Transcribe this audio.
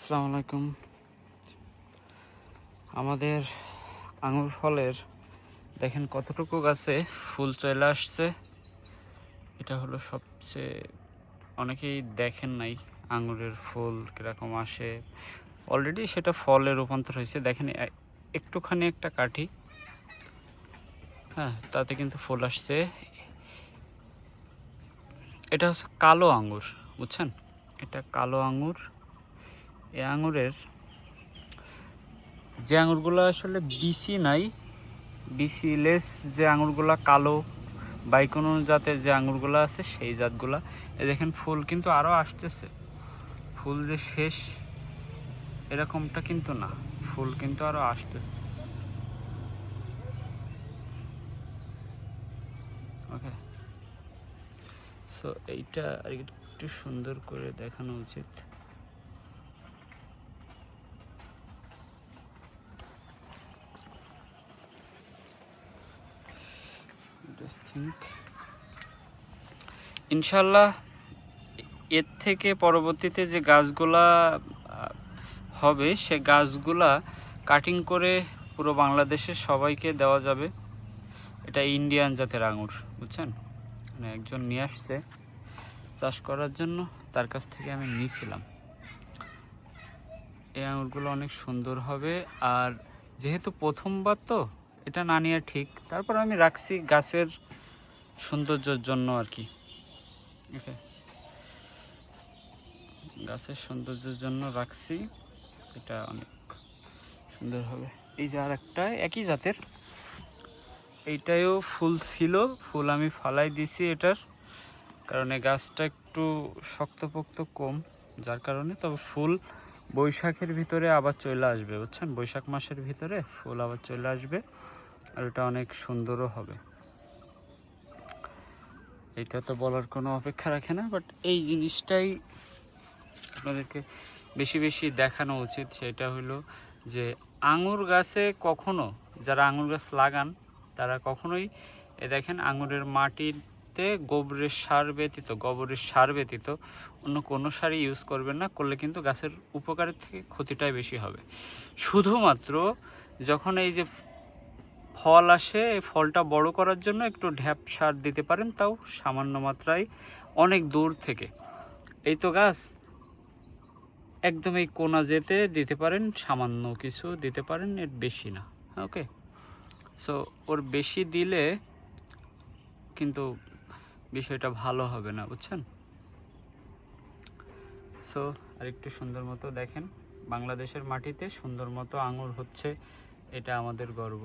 আসসালামু আলাইকুম। আমাদের আঙুর ফলের দেখেন কতটুকু গাছে ফুল চলে আসছে। এটা হলো সবচেয়ে, অনেকেই দেখেন নাই আঙুরের ফুল কীরকম আসে। অলরেডি সেটা ফলে রূপান্তর হয়েছে। দেখেন একটুখানি একটা কাঠি, হ্যাঁ, তাতে কিন্তু ফুল আসছে। এটা হচ্ছে কালো আঙুর, বুঝছেন? এটা কালো আঙুর। এই আঙুরের যে আঙুরগুলো আসলে বিসি নাই, বিসিলেস যে আঙুরগুলা কালো বাইকোনো জাতের যে আঙুরগুলো আছে সেই জাতগুলা, এই দেখেন ফুল কিন্তু আরও আসতেছে। ফুল যে শেষ এরকমটা কিন্তু না, ফুল কিন্তু আরও আসতেছে। ওকে, সো এইটা আর একটু সুন্দর করে দেখানো উচিত। ইনশাল্লাহ এর থেকে পরবর্তীতে যে গাছগুলা হবে সে গাছগুলা কাটিং করে পুরো বাংলাদেশের সবাইকে দেওয়া যাবে। এটা ইন্ডিয়ান জাতের আঙুর, বুঝছেন? মানে একজন নিয়ে আসছে চাষ করার জন্য, তার কাছ থেকে আমি নিয়েছিলাম। এই আঙুরগুলো অনেক সুন্দর হবে। আর যেহেতু প্রথমবার তো এটা না নিয়ে ঠিক, তারপর আমি রাখছি গাছের সৌন্দর্যের জন্য আর কি। ওকে, গাছের সৌন্দর্যের জন্য রাখছি, এটা অনেক সুন্দর হবে। এই যে আর একটা একই জাতের, এইটাও ফুল ছিল, ফুল আমি ফালাই দিছি এটার কারণে গাছটা একটু শক্তপোক্ত কম, যার কারণে। তবে ফুল বৈশাখের ভিতরে আবার চলে আসবে, বুঝছেন? বৈশাখ মাসের ভিতরে ফুল আবার চলে আসবে, আর এটা অনেক সুন্দরও হবে। এটা তো বলার কোনো অপেক্ষা রাখে না, বাট এই জিনিসটাই আপনাদেরকে বেশি বেশি দেখানো উচিত। সেটা হলো যে আঙুর গাছে কখনো, যারা আঙুর গাছ লাগান তারা কখনোই দেখেন আঙুরের মাটিতে গোবরের সার ব্যতীত অন্য কোনো সারই ইউজ করবেন না। করলে কিন্তু গাছের উপকারের থেকে ক্ষতিটাই বেশি হবে। শুধুমাত্র যখন এই যে ফল আসে, এই ফলটা বড় করার জন্য একটু ঢ্যাপ সার দিতে পারেন, তাও সামান্য মাত্রায়, অনেক দূর থেকে। এই তো গাছ একদম এই কোনা যেতে দিতে পারেন, সামান্য কিছু দিতে পারেন, এর বেশি না। ওকে, সো ওর বেশি দিলে কিন্তু বিষয়টা ভালো হবে না, বুঝছেন? সো আর একটু সুন্দর মতো দেখেন, বাংলাদেশের মাটিতে সুন্দর মতো আঙুর হচ্ছে, এটা আমাদের গর্ব।